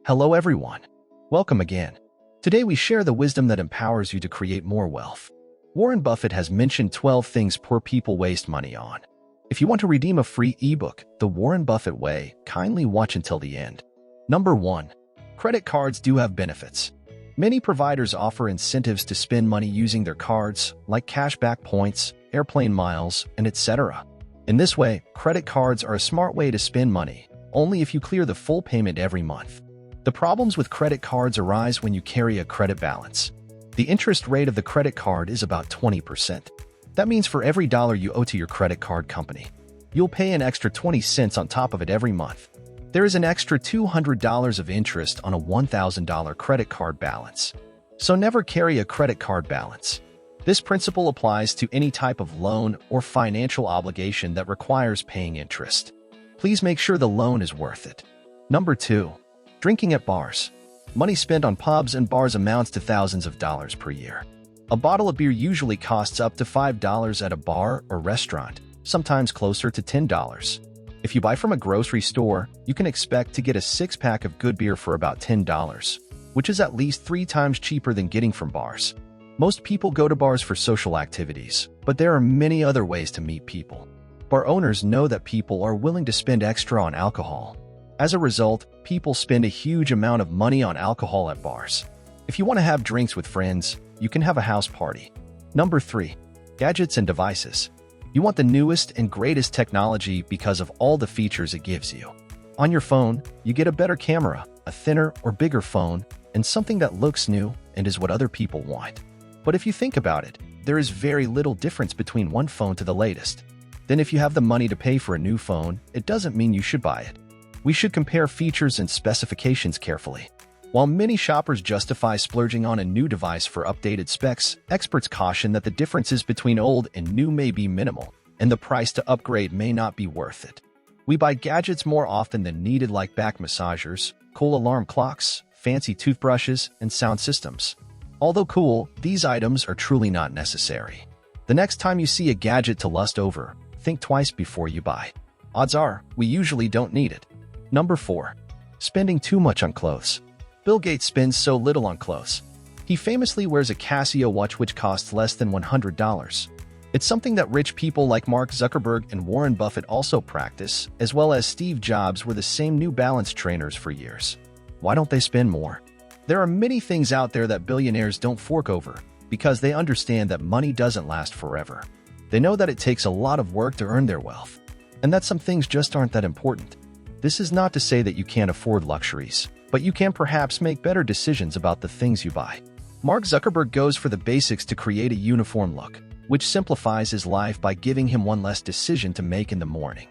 Hello everyone. Welcome again. Today we share the wisdom that empowers you to create more wealth. Warren Buffett has mentioned 12 things poor people waste money on. If you want to redeem a free ebook, The Warren Buffett Way, kindly watch until the end. Number 1. Credit cards do have benefits. Many providers offer incentives to spend money using their cards, like cashback points, airplane miles, and etc. In this way, credit cards are a smart way to spend money, only if you clear the full payment every month. The problems with credit cards arise when you carry a credit balance. The interest rate of the credit card is about 20%. That means for every dollar you owe to your credit card company, you'll pay an extra 20 cents on top of it every month. There is an extra $200 of interest on a $1,000 credit card balance. So never carry a credit card balance. This principle applies to any type of loan or financial obligation that requires paying interest. Please make sure the loan is worth it. Number 2. Drinking at bars. Money spent on pubs and bars amounts to thousands of dollars per year. A bottle of beer usually costs up to $5 at a bar or restaurant, sometimes closer to $10. If you buy from a grocery store, you can expect to get a 6-pack of good beer for about $10, which is at least 3 times cheaper than getting from bars. Most people go to bars for social activities, but there are many other ways to meet people. Bar owners know that people are willing to spend extra on alcohol. As a result, people spend a huge amount of money on alcohol at bars. If you want to have drinks with friends, you can have a house party. Number 3. Gadgets and devices. You want the newest and greatest technology because of all the features it gives you. On your phone, you get a better camera, a thinner or bigger phone, and something that looks new and is what other people want. But if you think about it, there is very little difference between one phone to the latest. Then if you have the money to pay for a new phone, it doesn't mean you should buy it. We should compare features and specifications carefully. While many shoppers justify splurging on a new device for updated specs, experts caution that the differences between old and new may be minimal, and the price to upgrade may not be worth it. We buy gadgets more often than needed, like back massagers, cool alarm clocks, fancy toothbrushes, and sound systems. Although cool, these items are truly not necessary. The next time you see a gadget to lust over, think twice before you buy. Odds are, we usually don't need it. Number 4. Spending too much on clothes. Bill Gates spends so little on clothes. He famously wears a Casio watch which costs less than $100. It's something that rich people like Mark Zuckerberg and Warren Buffett also practice, as well as Steve Jobs wore the same New Balance trainers for years. Why don't they spend more? There are many things out there that billionaires don't fork over, because they understand that money doesn't last forever. They know that it takes a lot of work to earn their wealth, and that some things just aren't that important. This is not to say that you can't afford luxuries, but you can perhaps make better decisions about the things you buy. Mark Zuckerberg goes for the basics to create a uniform look, which simplifies his life by giving him one less decision to make in the morning.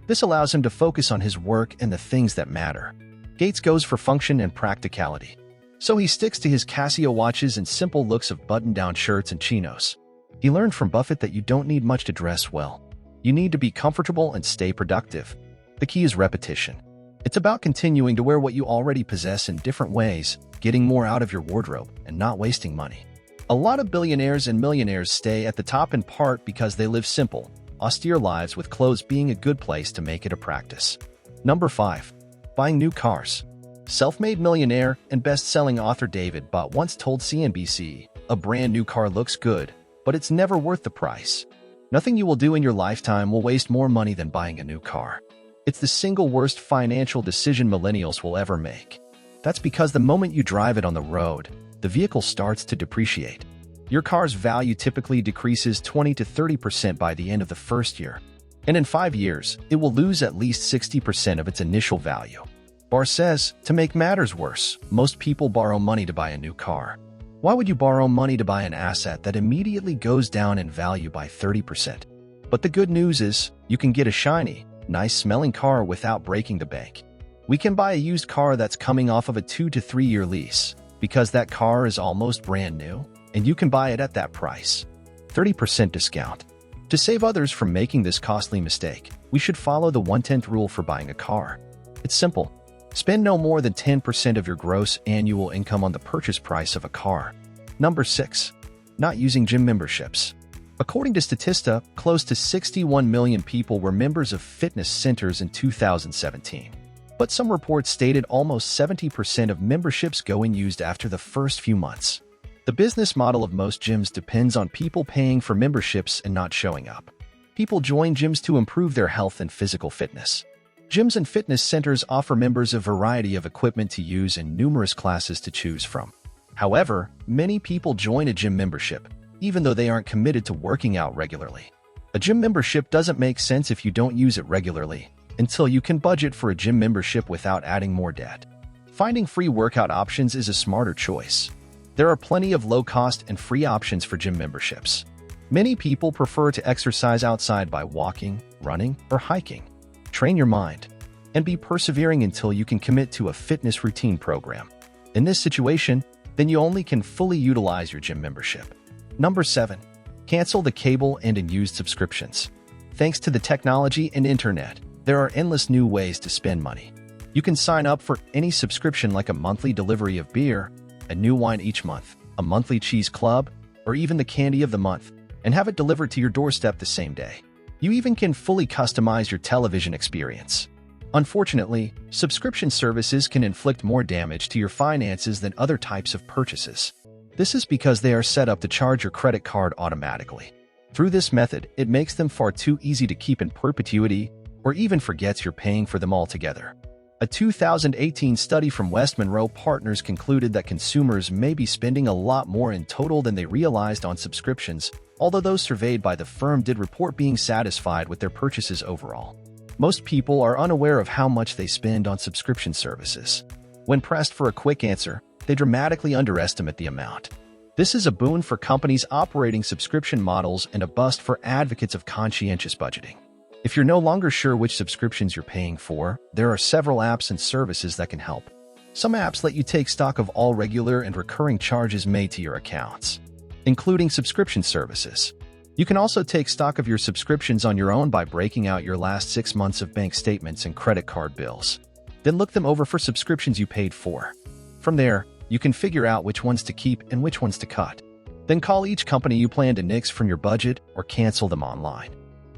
This allows him to focus on his work and the things that matter. Gates goes for function and practicality. So he sticks to his Casio watches and simple looks of button-down shirts and chinos. He learned from Buffett that you don't need much to dress well. You need to be comfortable and stay productive. The key is repetition. It's about continuing to wear what you already possess in different ways, getting more out of your wardrobe, and not wasting money. A lot of billionaires and millionaires stay at the top in part because they live simple, austere lives, with clothes being a good place to make it a practice. Number 5. Buying new cars. Self-made millionaire and best-selling author David Bott once told CNBC, "A brand new car looks good, but it's never worth the price." Nothing you will do in your lifetime will waste more money than buying a new car. It's the single worst financial decision millennials will ever make. That's because the moment you drive it on the road, the vehicle starts to depreciate. Your car's value typically decreases 20 to 30% by the end of the first year. And in 5 years, it will lose at least 60% of its initial value. Barr says, to make matters worse, most people borrow money to buy a new car. Why would you borrow money to buy an asset that immediately goes down in value by 30%? But the good news is, you can get a shiny, nice-smelling car without breaking the bank. We can buy a used car that's coming off of a 2 to 3 year lease, because that car is almost brand new, and you can buy it at that price. 30% discount. To save others from making this costly mistake, we should follow the 1/10 rule for buying a car. It's simple. Spend no more than 10% of your gross annual income on the purchase price of a car. Number 6. Not using gym memberships. According to Statista, close to 61 million people were members of fitness centers in 2017. but some reports stated almost 70% of memberships go unused after the first few months. The business model of most gyms depends on people paying for memberships and not showing up. People join gyms to improve their health and physical fitness. Gyms and fitness centers offer members a variety of equipment to use and numerous classes to choose from. However, many people join a gym membership, even though they aren't committed to working out regularly. A gym membership doesn't make sense if you don't use it regularly, until you can budget for a gym membership without adding more debt. Finding free workout options is a smarter choice. There are plenty of low-cost and free options for gym memberships. Many people prefer to exercise outside by walking, running, or hiking. Train your mind and be persevering until you can commit to a fitness routine program. In this situation, then you only can fully utilize your gym membership. Number 7. Cancel the cable and unused subscriptions. Thanks to the technology and internet, there are endless new ways to spend money. You can sign up for any subscription like a monthly delivery of beer, a new wine each month, a monthly cheese club, or even the candy of the month, and have it delivered to your doorstep the same day. You even can fully customize your television experience. Unfortunately, subscription services can inflict more damage to your finances than other types of purchases. This is because they are set up to charge your credit card automatically. Through this method, it makes them far too easy to keep in perpetuity or even forgets you're paying for them altogether. A 2018 study from West Monroe Partners concluded that consumers may be spending a lot more in total than they realized on subscriptions, although those surveyed by the firm did report being satisfied with their purchases overall. Most people are unaware of how much they spend on subscription services. When pressed for a quick answer, they dramatically underestimate the amount. This is a boon for companies operating subscription models and a bust for advocates of conscientious budgeting. If you're no longer sure which subscriptions you're paying for, there are several apps and services that can help. Some apps let you take stock of all regular and recurring charges made to your accounts, including subscription services. You can also take stock of your subscriptions on your own by breaking out your last 6 months of bank statements and credit card bills. Then look them over for subscriptions you paid for. From there, you can figure out which ones to keep and which ones to cut. Then call each company you plan to nix from your budget or cancel them online.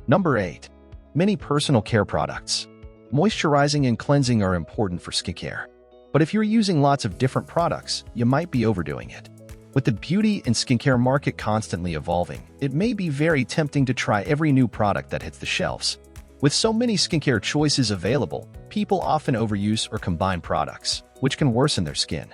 Number 8. Many personal care products. Moisturizing and cleansing are important for skincare. But if you're using lots of different products, you might be overdoing it. With the beauty and skincare market constantly evolving, it may be very tempting to try every new product that hits the shelves. With so many skincare choices available, people often overuse or combine products, which can worsen their skin.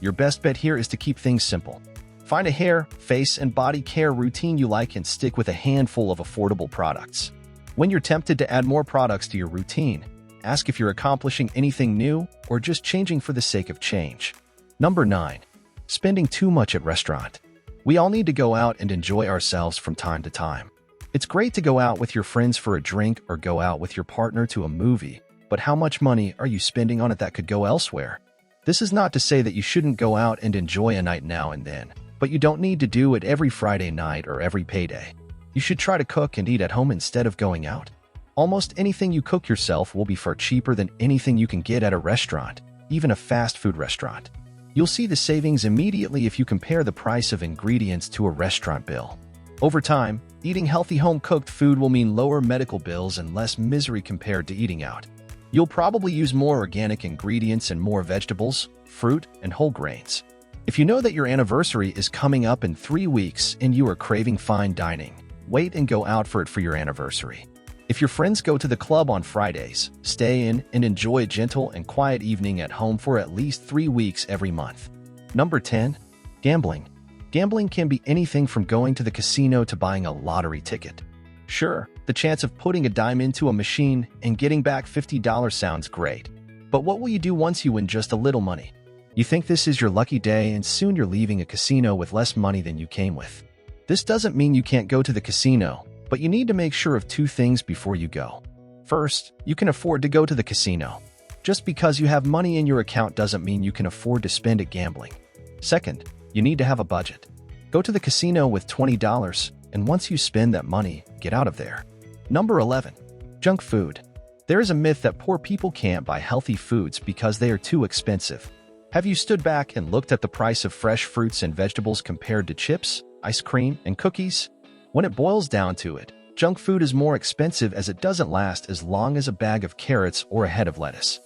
Your best bet here is to keep things simple. Find a hair, face, and body care routine you like and stick with a handful of affordable products. When you're tempted to add more products to your routine, ask if you're accomplishing anything new or just changing for the sake of change. Number 9. Spending too much at restaurant. We all need to go out and enjoy ourselves from time to time. It's great to go out with your friends for a drink or go out with your partner to a movie, but how much money are you spending on it that could go elsewhere? This is not to say that you shouldn't go out and enjoy a night now and then, but you don't need to do it every Friday night or every payday. You should try to cook and eat at home instead of going out. Almost anything you cook yourself will be far cheaper than anything you can get at a restaurant, even a fast food restaurant. You'll see the savings immediately if you compare the price of ingredients to a restaurant bill. Over time, eating healthy home-cooked food will mean lower medical bills and less misery compared to eating out. You'll probably use more organic ingredients and more vegetables, fruit, and whole grains. If you know that your anniversary is coming up in 3 weeks and you are craving fine dining, wait and go out for it for your anniversary. If your friends go to the club on Fridays, stay in and enjoy a gentle and quiet evening at home for at least 3 weeks every month. Number 10. Gambling. Gambling can be anything from going to the casino to buying a lottery ticket. Sure, the chance of putting a dime into a machine and getting back $50 sounds great. But what will you do once you win just a little money? You think this is your lucky day and soon you're leaving a casino with less money than you came with. This doesn't mean you can't go to the casino, but you need to make sure of 2 things before you go. First, you can afford to go to the casino. Just because you have money in your account doesn't mean you can afford to spend it gambling. Second, you need to have a budget. Go to the casino with $20, and once you spend that money, get out of there. Number 11. Junk food. There is a myth that poor people can't buy healthy foods because they are too expensive. Have you stood back and looked at the price of fresh fruits and vegetables compared to chips, ice cream, and cookies? When it boils down to it, junk food is more expensive as it doesn't last as long as a bag of carrots or a head of lettuce.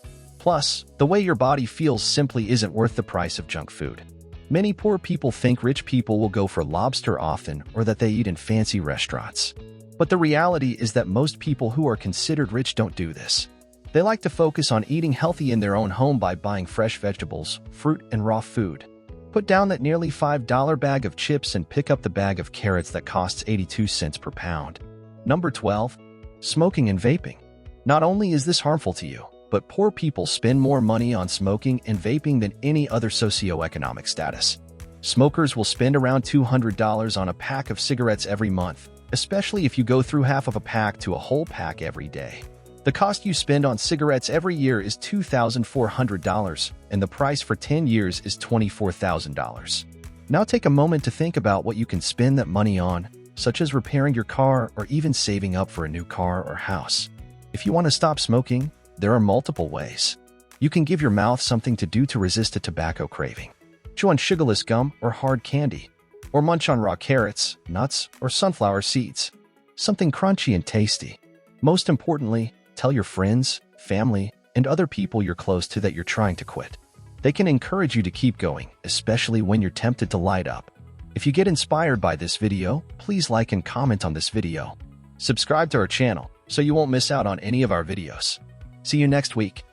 Plus, the way your body feels simply isn't worth the price of junk food. Many poor people think rich people will go for lobster often or that they eat in fancy restaurants. But the reality is that most people who are considered rich don't do this. They like to focus on eating healthy in their own home by buying fresh vegetables, fruit, and raw food. Put down that nearly $5 bag of chips and pick up the bag of carrots that costs 82 cents per pound. Number 12. Smoking and vaping. Not only is this harmful to you, but poor people spend more money on smoking and vaping than any other socioeconomic status. Smokers will spend around $200 on a pack of cigarettes every month, especially if you go through half of a pack to a whole pack every day. The cost you spend on cigarettes every year is $2,400, and the price for 10 years is $24,000. Now take a moment to think about what you can spend that money on, such as repairing your car or even saving up for a new car or house. If you want to stop smoking, there are multiple ways. You can give your mouth something to do to resist a tobacco craving. Chew on sugarless gum or hard candy, or munch on raw carrots, nuts, or sunflower seeds. Something crunchy and tasty. Most importantly, tell your friends, family, and other people you're close to that you're trying to quit. They can encourage you to keep going, especially when you're tempted to light up. If you get inspired by this video, please like and comment on this video. Subscribe to our channel so you won't miss out on any of our videos. See you next week.